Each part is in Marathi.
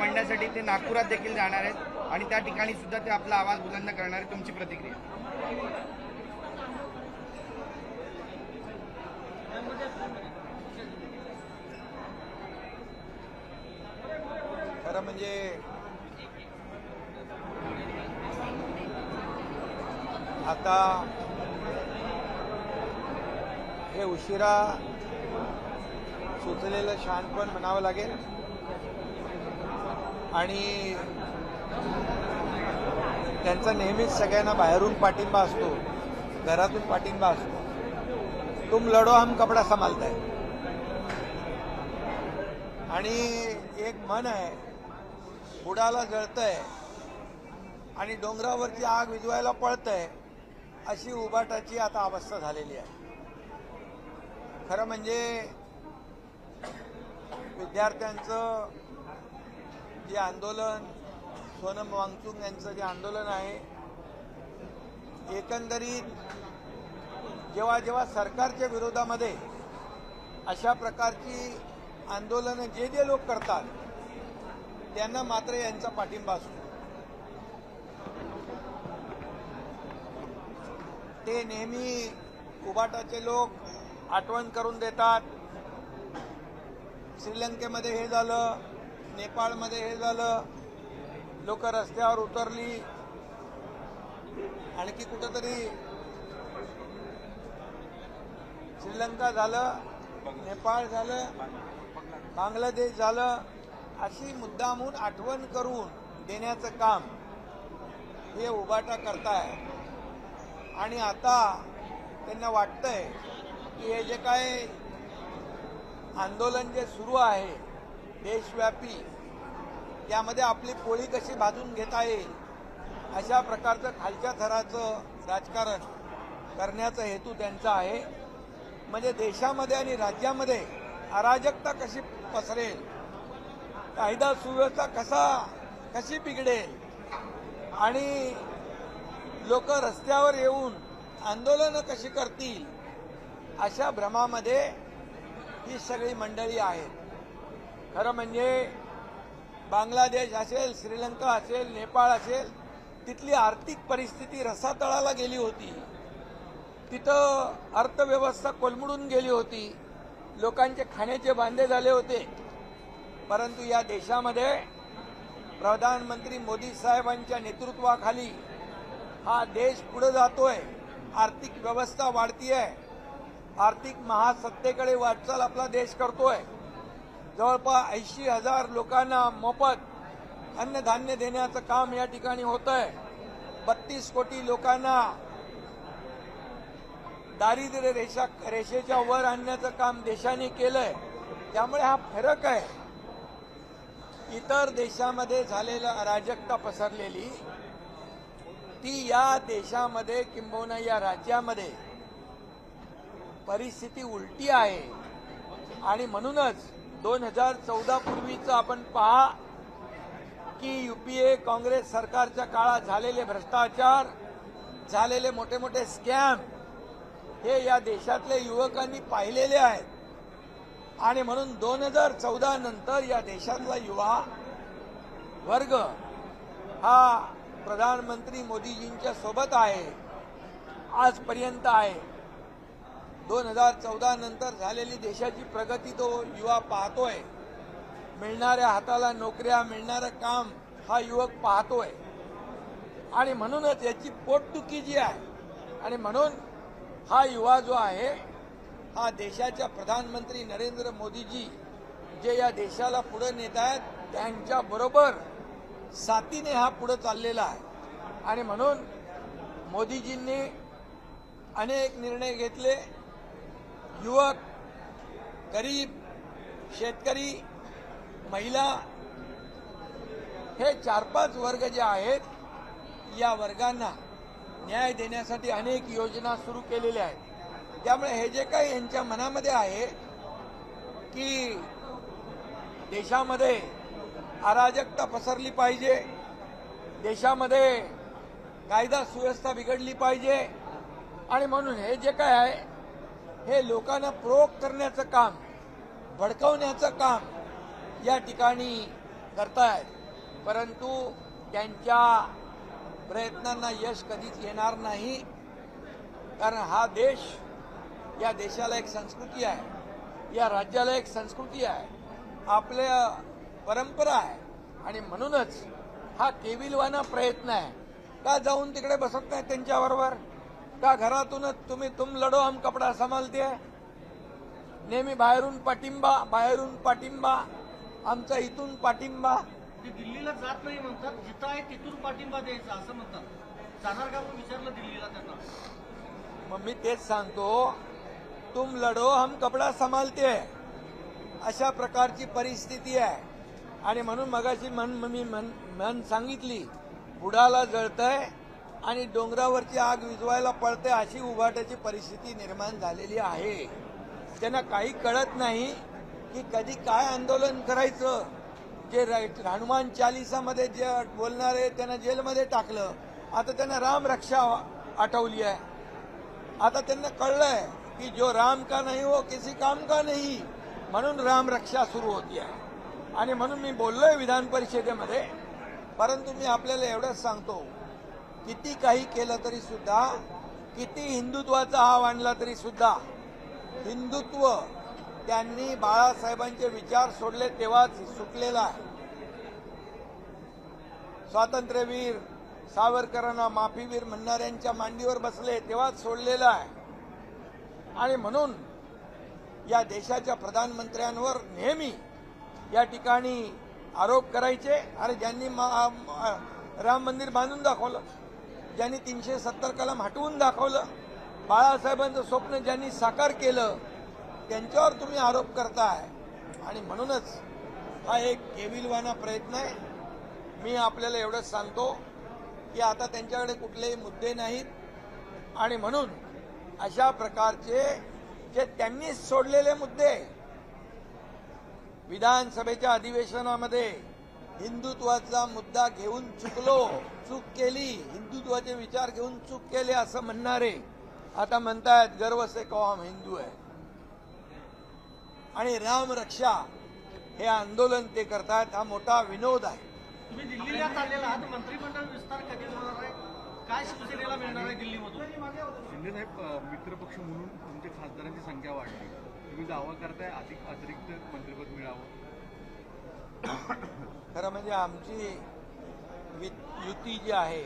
मांडण्यासाठी ते नागपुरात देखील जाणार आहेत आणि त्या ठिकाणी सुद्धा ते आपला आवाज बुलंद करणार आहेत. तुमची प्रतिक्रिया? खरं म्हणजे आता हे उशिरा सुचलेलं शहाणपण म्हणावं लागेल आणि त्यांचा नेहमीच सगळ्यांना बाहेरून पाठिंबा असतो, घरातून पाठिंबा असतो. तुम लढो हम कपडा संभालताय. आणि एक म्हण आहे, बुडाला जळतंय आणि डोंगरावरची आग विझवायला पळतंय, अशी उबाटाची आता अवस्था झालेली आहे. खरं म्हणजे विद्यार्थ्यांचं जे आंदोलन, सोनम वांगचुक यांचं जे आंदोलन आहे, एकंदरीत जेव्हा जेव्हा सरकारच्या विरोधामध्ये अशा प्रकारची आंदोलनं जे जे लोक करतात त्यांना मात्र यांचा पाठिंबा असतो. ते नेहमी उबाटाचे लोक आठवण करून देतात, श्रीलंकेमध्ये हे झालं, नेपाळमध्ये हे झालं, लोक रस्त्यावर उतरली, आणखी कुठंतरी श्रीलंका झालं, नेपाळ झालं, बांगलादेश झालं, अशी मुद्दामून आठवण करून देण्याचं काम हे उबाटा करताय. आणि आता त्यांना वाटतंय की हे जे काय आंदोलन जे सुरू आहे देशव्यापी, त्यामध्ये आपली पोळी कशी भाजून घेता येईल अशा प्रकारचं खालच्या थराचं राजकारण करण्याचा हेतू त्यांचा आहे. म्हणजे देशामध्ये आणि राज्यामध्ये अराजकता कशी पसरेल, कायदा सुव्यवस्था कशी बिघडेल आणि लोक रस्त्यावर येऊन आंदोलनं कशी करतील, अशा भ्रमामध्ये ही सगळी मंडळी आहेत. खरं म्हणजे बांगलादेश असेल, श्रीलंका असेल, नेपाळ असेल, तिथली आर्थिक परिस्थिती रसातळाला गेली होती. तिथं अर्थव्यवस्था कोलमडून गेली होती, लोकांचे खाण्याचे बांधे झाले होते. परंतु या देशामध्ये प्रधानमंत्री मोदी साहेबांच्या नेतृत्वाखाली हा देश पुढे जातोय, आर्थिक व्यवस्था वाढतीये, आर्थिक महासत्तेकडे वाटचाल आपला देश करतोय. जवळपास 80,000 लोकांना मोफत अन्नधान्य देण्याचं काम या ठिकाणी होतंय. 32 कोटी लोकांना दारिद्र्य रेषेच्या वर आणण्याचं काम देशाने केलंय. त्यामुळे हा फरक आहे. इतर देशामध्ये झालेलं अराजकता पसरलेली ती या देशामध्ये किंबहुना या राज्यामध्ये परिस्थिती उलटी आहे. आणि म्हणूनच 2014 पूर्वीचं आपण पहा की यूपीए काँग्रेस सरकारच्या काळात झालेले भ्रष्टाचार, झालेले मोठे मोठे स्कॅम हे या देशातले युवकांनी पाहिलेले आहेत. आणि म्हणून 2014 नंतर या देशातला युवा वर्ग हा प्रधानमंत्री मोदीजींच्या सोबत आहे, आजपर्यंत आहे. 2014 नंतर झालेली देशाची प्रगती तो युवा पाहतोय. मिळणाऱ्या हाताला नोकऱ्या, मिळणारं काम हा युवक पाहतोय. आणि म्हणूनच याची पोटदुखी जी आहे, आणि म्हणून हा युवा जो आहे हा देशाच्या प्रधानमंत्री नरेंद्र मोदीजी जे या देशाला पुढे नेत आहेत त्यांच्याबरोबर साथीने हा पुढे चाललेला आहे. आणि म्हणून मोदीजींनी अनेक निर्णय घेतले. युवक, गरीब, शेतकरी, महिला हे 4-5 वर्ग जे आहेत या वर्गांना न्याय देण्यासाठी अनेक योजना सुरू केलेल्या आहेत. त्यामुळे हे जे काही यांच्या मनामध्ये आहे की देशामध्ये अराजकता पसरली पाहिजे, देशामध्ये कायदा सुव्यवस्था बिघडली पाहिजे, आणि म्हणून हे जे काय आहे हे लोकांना प्रोवोक करण्याचं काम, भडकवण्याचं काम या ठिकाणी करतायत, परंतु त्यांच्या प्रयत्नांना यश कधीच येणार नाही. कारण हा देश, या देशाला एक संस्कृती आहे, या राज्याला एक संस्कृती आहे, आपल्या परंपरा आहे. आणि म्हणूनच हा केविलवाना प्रयत्न आहे. का जाऊन तिकडे बसत नाही त्यांच्याबरोबर? का घरातूनच तुम लढो हम कपडा संभालते, नेहमी बाहेरून पाठिंबा, आमचा इथून पाठिंबा. ते दिल्लीला जात नाही म्हणतात, जिथं आहे तिथून पाठिंबा द्यायचा असं म्हणतात. जाणार का म्हणून विचारलं दिल्लीला त्यांना. मग मी तेच सांगतो, तुम लढो हम कपडा संभालते, अशा प्रकारची परिस्थिती आहे. आणि म्हणून मगाशी मन सांगितली, बुडाला जळतंय आणि डोंगरावरची आग विझवायला पळते, अशी उभाट्याची परिस्थिती निर्माण झालेली आहे. त्यांना काही कळत नाही की कधी काय आंदोलन करायचं. जे हनुमान चालिसामध्ये जे बोलणारे त्यांना जेलमध्ये टाकलं, आता त्यांना राम रक्षा आठवली आहे. आता त्यांना कळलंय की जो राम का नहीं वो किसी काम का नहीं, म्हणून राम रक्षा सुरू होती आहे. आणि म्हणून मी बोललोय विधान परिषदेमध्ये. परंतु मी आपल्याला एवढंच सांगतो, किती काही केलं तरी सुद्धा, किती हिंदुत्वाचा हाव आणला तरी सुद्धा, हिंदुत्व त्यांनी बाळासाहेबांचे विचार सोडले तेव्हाच सुटलेला आहे. स्वातंत्र्यवीर सावरकरांना माफीवीर म्हणणाऱ्यांच्या मांडीवर बसले तेव्हाच सोडलेला आहे. आणि म्हणून या देशाच्या प्रधानमंत्र्यांवर नेहमी या ठिकाणी आरोप करायचे. अरे ज्यांनी राम मंदिर बांधून दाखवलं, ज्यांनी 370 कलम हटवून दाखवलं, बाळासाहेबांचं स्वप्न ज्यांनी साकार केलं, त्यांच्यावर तुम्ही आरोप करताय. आणि म्हणूनच हा एक केविलवाना प्रयत्न आहे. मी आपल्याला एवढंच सांगतो की आता त्यांच्याकडे कुठलेही मुद्दे नाहीत. आणि म्हणून अशा प्रकारचे जे त्यांनी सोडलेले मुद्दे, विधानसभेच्या अधिवेशनामध्ये हिंदुत्वाचा मुद्दा घेऊन चूक केली, हिंदुत्वाचे विचार घेऊन चूक केले असं म्हणणारे आता म्हणतायत गर्व से कहो हम हिंदू है. आणि राम रक्षा हे आंदोलन ते करतायत, हा मोठा विनोद आहे. तुम्ही दिल्लीला चाललेला आहात, मंत्रिमंडळ विस्तार कधी होणार आहे? काय शिवसेनेला मिळणार आहे दिल्लीमधून? शिंदे साहेब, मित्रपक्ष म्हणून तुमच्या खासदारांची संख्या वाढली, तुम्ही दावा करताय अतिरिक्त मंत्रिपद मिळावं. खरं म्हणजे आमची युती जी आहे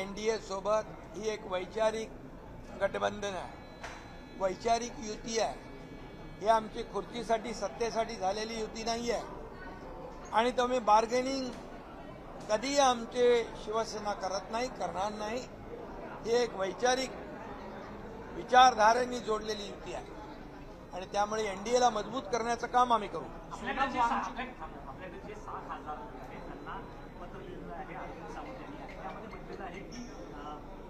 एनडीए सोबत, ही एक वैचारिक गठबंधन आहे, वैचारिक युती आहे. ही आमची खुर्चीसाठी सत्तेसाठी झालेली युती नाही आहे. आणि तुम्ही बार्गेनिंग कधी आमचे शिवसेना करत नाही, करणार नाही. ही एक वैचारिक विचारधारेने जोडलेली युती आहे. आणि त्यामुळे एनडीएला मजबूत करण्याचं काम आम्ही करू. आपल्याकडे जे 6 खासदार आहेत त्यांना पत्र लिहिलेलं आहे अरविंद सावंत यांनी. त्यामध्ये म्हटलेलं आहे की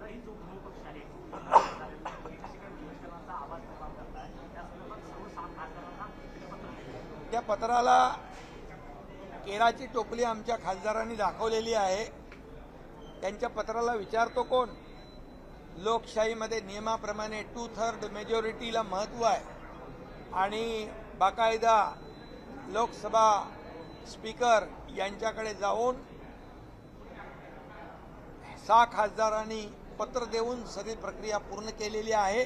ही जो विरोधी पक्ष आहे आवाज निर्माण करताय, त्या संदर्भात सर्व 6 खासदारांना पत्र लिहिलं. त्या पत्राला केराची टोपली आमच्या खासदारांनी दाखवलेली आहे. त्यांच्या पत्राला विचारतो कोण? लोकशाहीमध्ये नियमाप्रमाणे 2/3 मेजॉरिटीला महत्व आहे. आणि बाकायदा लोकसभा स्पीकर यांच्याकडे जाऊन 6 खासदारांनी पत्र देऊन सगळी प्रक्रिया पूर्ण केलेली आहे.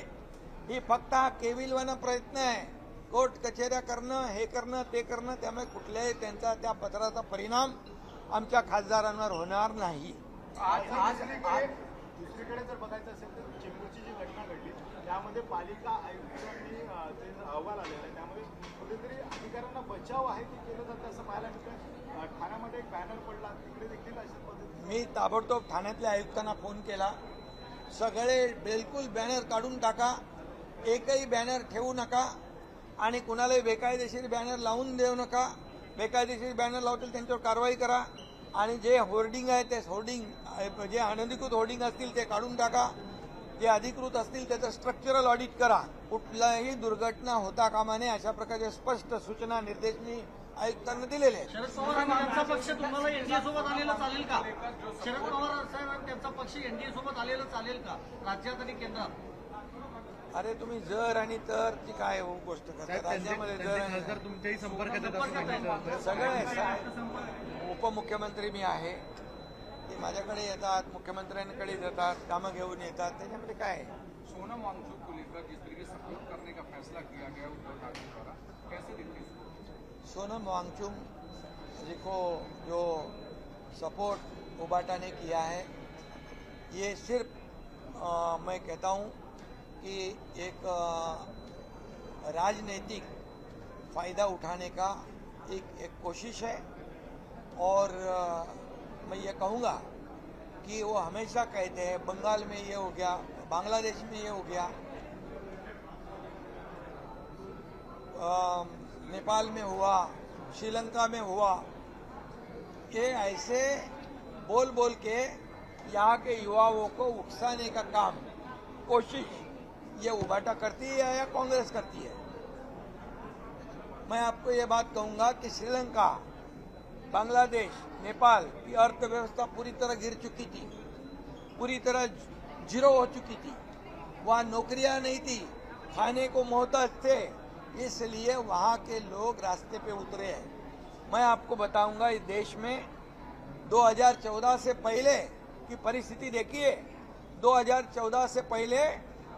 ही फक्त हा केविलवाना प्रयत्न आहे, कोर्ट कचेऱ्या करणं, हे करणं ते करणं. त्यामुळे कुठल्याही त्यांचा त्या पत्राचा परिणाम आमच्या खासदारांवर होणार नाही. दुसरीकडे जर बघायचं असेल तर चिमूरची जी घटना घडली त्यामध्ये पालिका आयुक्तांनी जे अहवाल आलेला आहे त्यामध्ये कुठेतरी अधिकाऱ्यांना बचाव आहे की केलं जातं असं पाहायला मिळतं. ठाण्यामध्ये एक बॅनर पडला, तिकडे देखील अशा पद्धतीने मी ताबडतोब ठाण्यातल्या आयुक्तांना फोन केला. सगळे बिलकुल बॅनर काढून टाका, एकही बॅनर ठेवू नका आणि कुणालाही बेकायदेशीर बॅनर लावून देऊ नका. बेकायदेशीर बॅनर लावतील त्यांच्यावर कारवाई करा. आणि जे होर्डिंग आहे ते होर्डिंग, जे अनधिकृत होर्डिंग असतील ते काढून टाका. जे अधिकृत असतील त्याचं स्ट्रक्चरल ऑडिट करा. कुठलाही दुर्घटना होता कामा नये अशा प्रकारचे स्पष्ट सूचना निर्देश मी आयुक्तांना दिलेले आहेत. शरद पवार आणि त्यांचा पक्ष तुम्हाला एनडीए सोबत आलेलं चालेल का? शरद पवार साहेब आणि त्यांचा पक्ष एनडीए सोबत आलेलं चालेल का राज्यात आणि केंद्रात? अरे तुम्ही जर आणि तर ती काय हो गोष्ट करता साहेब, राज्यामध्ये जर त्यांचे आणि खासदार तुमच्याही संपर्कात आहेत असं सांगितलं जातं. सगळे उपमुख्यमंत्री मी आहे ते माझ्याकडे येतात, मुख्यमंत्र्यांकडे जातात, कामं घेऊन येतात, त्याच्यामध्ये काय आहे? सोनम वांगचुक को लेकर जिस तरीके से सपोर्ट करने का फैसला किया गया उद्धव ठाकरे द्वारा, कैसे देखते हैं? सोनम वांगचुक जी को जो सपोर्ट उबाटा ने किया है, ये सिर्फ मैं कहता हूँ कि एक राजनीतिक फ़ायदा उठाने का एक कोशिश है। और मैं ये कहूँगा कि वो हमेशा कहते हैं बंगाल में ये हो गया, बांग्लादेश में ये हो गया, नेपाल में हुआ, श्रीलंका में हुआ, ये ऐसे बोल बोल के यहाँ के युवाओं को उकसाने का काम कोशिश ये उबाटा करती है या कांग्रेस करती है। मैं आपको ये बात कहूँगा कि श्रीलंका, बांग्लादेश, नेपाल की अर्थव्यवस्था पूरी तरह गिर चुकी थी, पूरी तरह जीरो हो चुकी थी, वहाँ नौकरियां नहीं थी, खाने को मोहताज थे, इसलिए वहाँ के लोग रास्ते पे उतरे हैं। मैं आपको बताऊंगा इस देश में 2014 से पहले की परिस्थिति देखिए। 2014 से पहले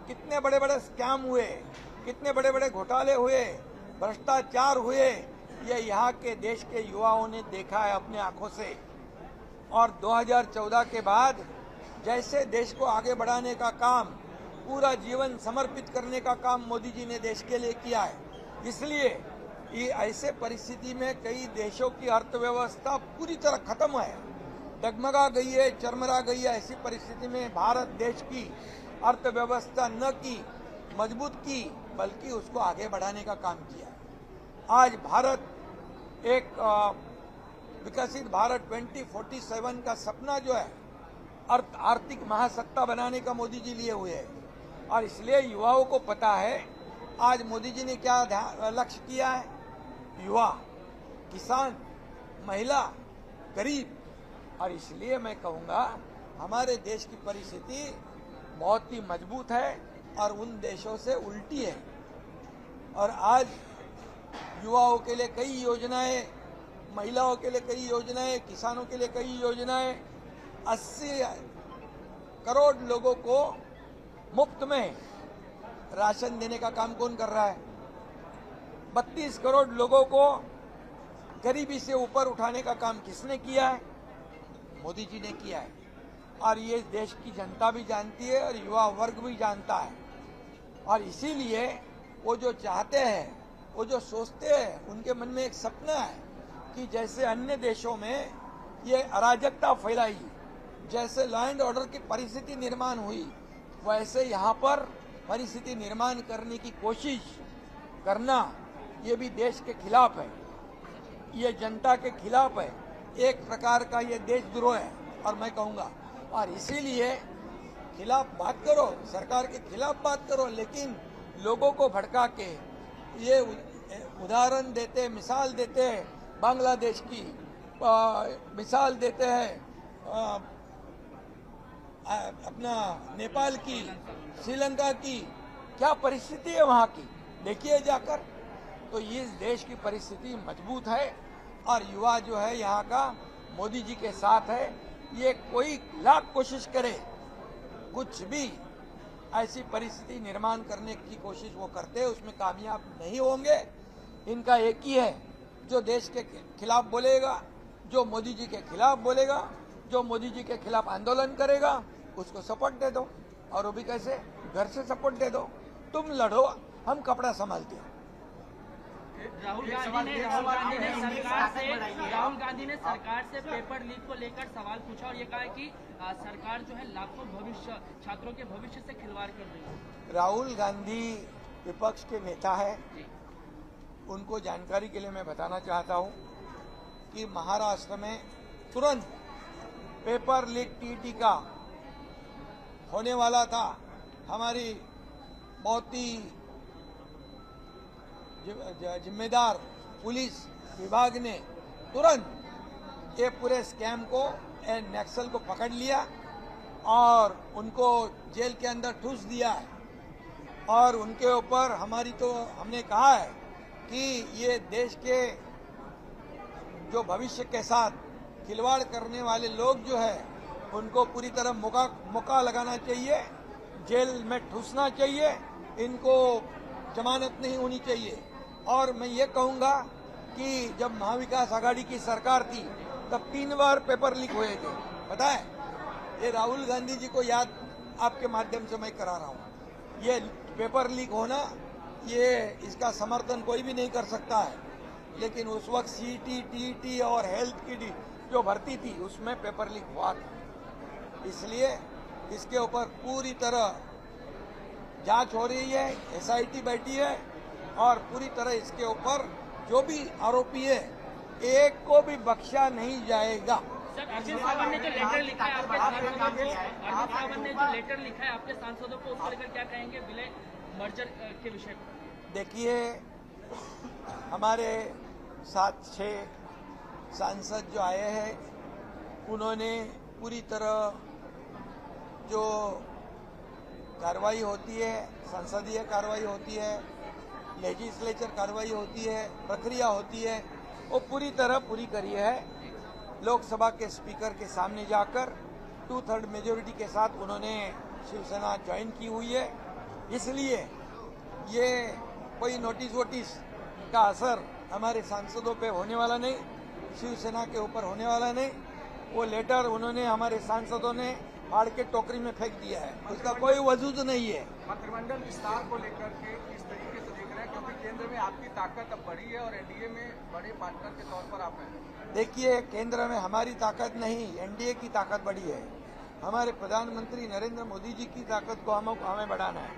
कितने बड़े बड़े स्कैम हुए, कितने बड़े बड़े घोटाले हुए, भ्रष्टाचार हुए, ये यहाँ के देश के युवाओं ने देखा है अपने आंखों से। और 2014 के बाद जैसे देश को आगे बढ़ाने का काम, पूरा जीवन समर्पित करने का काम मोदी जी ने देश के लिए किया है। इसलिए ये ऐसे परिस्थिति में कई देशों की अर्थव्यवस्था पूरी तरह खत्म है, डगमगा गई है, चरमरा गई है। ऐसी परिस्थिति में भारत देश की अर्थव्यवस्था न की मजबूत की, बल्कि उसको आगे बढ़ाने का काम किया। आज भारत एक विकसित भारत 2047 का सपना जो है आर्थिक महासत्ता बनाने का मोदी जी लिए हुए हैं। और इसलिए युवाओं को पता है आज मोदी जी ने क्या लक्ष्य किया है। युवा, किसान, महिला, गरीब। और इसलिए मैं कहूँगा हमारे देश की परिस्थिति बहुत ही मजबूत है और उन देशों से उल्टी है। और आज युवाओं के लिए कई योजनाएं, महिलाओं के लिए कई योजनाएं, किसानों के लिए कई योजनाएं, 80 करोड़ लोगों को मुफ्त में राशन देने का काम कौन कर रहा है? 32 करोड़ लोगों को गरीबी से ऊपर उठाने का काम किसने किया है? मोदी जी ने किया है। और ये देश की जनता भी जानती है और युवा वर्ग भी जानता है। और इसीलिए वो जो चाहते हैं, वो जो सोचते हैं, उनके मन में एक सपना है कि जैसे अन्य देशों में ये अराजकता फैलाई, जैसे लॉ एंड ऑर्डर की परिस्थिति निर्माण हुई, वैसे यहाँ पर परिस्थिति निर्माण करने की कोशिश करना ये भी देश के खिलाफ है, ये जनता के खिलाफ है, एक प्रकार का ये देशद्रोह है। और मैं कहूँगा, और इसीलिए खिलाफ बात करो, सरकार के खिलाफ बात करो, लेकिन लोगों को भड़का के ये उदाहरण देते, मिसाल देते हैं बांग्लादेश की, मिसाल देते हैं अपना नेपाल की, श्रीलंका की, क्या परिस्थिति है वहाँ की, देखिए जाकर। तो इस देश की परिस्थिति मजबूत है और युवा जो है यहाँ का मोदी जी के साथ है। ये कोई लाख कोशिश करे, कुछ भी ऐसी परिस्थिति निर्माण करने की कोशिश वो करते हैं, उसमें कामयाब नहीं होंगे। इनका एक ही है, जो देश के खिलाफ बोलेगा, जो मोदी जी के खिलाफ बोलेगा, जो मोदी जी के खिलाफ आंदोलन करेगा, उसको सपोर्ट दे दो। और वो भी कैसे? घर से सपोर्ट दे दो, तुम लड़ो, हम कपड़ा संभालते हैं। राहुल गांधी ने सरकार से पेपर लीक को लेकर सवाल पूछा और ये कहा कि सरकार जो है लाखों छात्रों के भविष्य से खिलवाड़ कर रही है। राहुल गांधी विपक्ष के नेता है, उनको जानकारी के लिए मैं बताना चाहता हूं कि महाराष्ट्र में तुरंत पेपर लीक टीटी का होने वाला था। हमारी बहुत ही जिम्मेदार पुलिस विभाग ने तुरंत ये पूरे स्कैम को, नक्सल को पकड़ लिया और उनको जेल के अंदर ठूस दिया है। और उनके ऊपर हमने कहा है कि ये देश के जो भविष्य के साथ खिलवाड़ करने वाले लोग जो है उनको पूरी तरह मौका लगाना चाहिए, जेल में ठूसना चाहिए, इनको जमानत नहीं होनी चाहिए। और मैं ये कहूंगा कि जब महाविकास आघाड़ी की सरकार थी तब 3 बार पेपर लीक हुए थे, पता है? ये राहुल गांधी जी को याद आपके माध्यम से मैं करा रहा हूं। ये पेपर लीक होना, ये इसका समर्थन कोई भी नहीं कर सकता है, लेकिन उस वक्त सीटी, टीटी और हेल्थ की जो भर्ती थी उसमें पेपर लीक हुआ था। इसलिए इसके ऊपर पूरी तरह जांच हो रही है, एसआईटी बैठी है और पूरी तरह इसके ऊपर जो भी आरोपी है एक को भी बख्शा नहीं जाएगा। सर, अरविंद सावंत ने जो लेटर लिखा है आपके सांसदों को, उसको लेकर क्या कहेंगे विलय मर्जर के विषय पर? देखिए, हमारे 7-6 सांसद जो आए हैं उन्होंने पूरी तरह जो कार्रवाई होती है, संसदीय कार्रवाई होती है, लेजिस्लेचर कार्रवाई होती है, प्रक्रिया होती है, वो पूरी तरह पूरी करी है। लोकसभा के स्पीकर के सामने जाकर 2/3 मेजोरिटी के साथ उन्होंने शिवसेना ज्वाइन की हुई है। इसलिए ये कोई नोटिस का असर हमारे सांसदों पे होने वाला नहीं, शिवसेना के ऊपर होने वाला नहीं। वो लेटर उन्होंने हमारे सांसदों ने फाड़ के टोकरी में फेंक दिया है, उसका कोई वजूद नहीं है। मंत्रिमंडल विस्तार को लेकर के किस तरीके से देख रहे हैं, क्योंकि केंद्र में आपकी ताकत अब बढ़ी है और एनडीए में बड़े पार्टनर के तौर पर आप हैं। देखिए, केंद्र में हमारी ताकत नहीं, एनडीए की ताकत बढ़ी है। हमारे प्रधानमंत्री नरेंद्र मोदी जी की ताकत को हमें बढ़ाना है।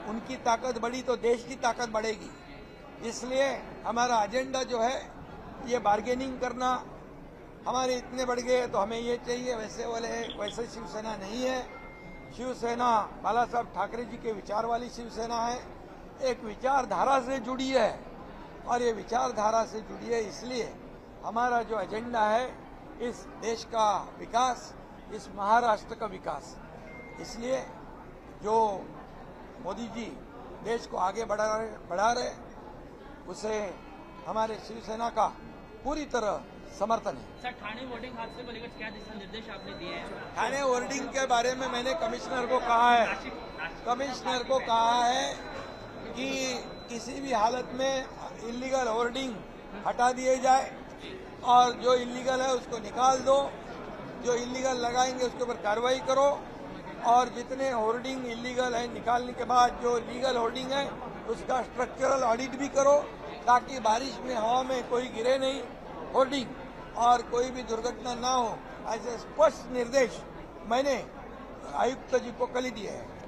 उनकी ताकत बढ़ी तो देश की ताकत बढ़ेगी। इसलिए हमारा एजेंडा जो है ये बार्गेनिंग करना, हमारे इतने बढ़ गए तो हमें ये चाहिए, वैसे शिवसेना नहीं है। शिवसेना बाला साहब ठाकरे जी के विचार वाली शिवसेना है, एक विचारधारा से जुड़ी है और ये विचारधारा से जुड़ी है। इसलिए हमारा जो एजेंडा है इस देश का विकास, इस महाराष्ट्र का विकास। इसलिए जो मोदी जी देश को आगे बढ़ा रहे उसे हमारे शिवसेना का पूरी तरह समर्थन है। सर, ठाणे होर्डिंग हादसे को लेकर क्या दिशा निर्देश आपने दिए हैं? ठाणे होर्डिंग के बारे में मैंने कमिश्नर को कहा है कि किसी भी हालत में इलीगल होर्डिंग हटा दिए जाए और जो इलीगल है उसको निकाल दो, जो इलीगल लगाएंगे उसके ऊपर कार्रवाई करो, और जितने होर्डिंग इलीगल है निकालने के बाद जो लीगल होर्डिंग है उसका स्ट्रक्चरल ऑडिट भी करो, ताकि बारिश में हवा में कोई गिरे नहीं होर्डिंग और कोई भी दुर्घटना ना हो। ऐसे स्पष्ट निर्देश मैंने आयुक्त जी को कल ही दिए हैं।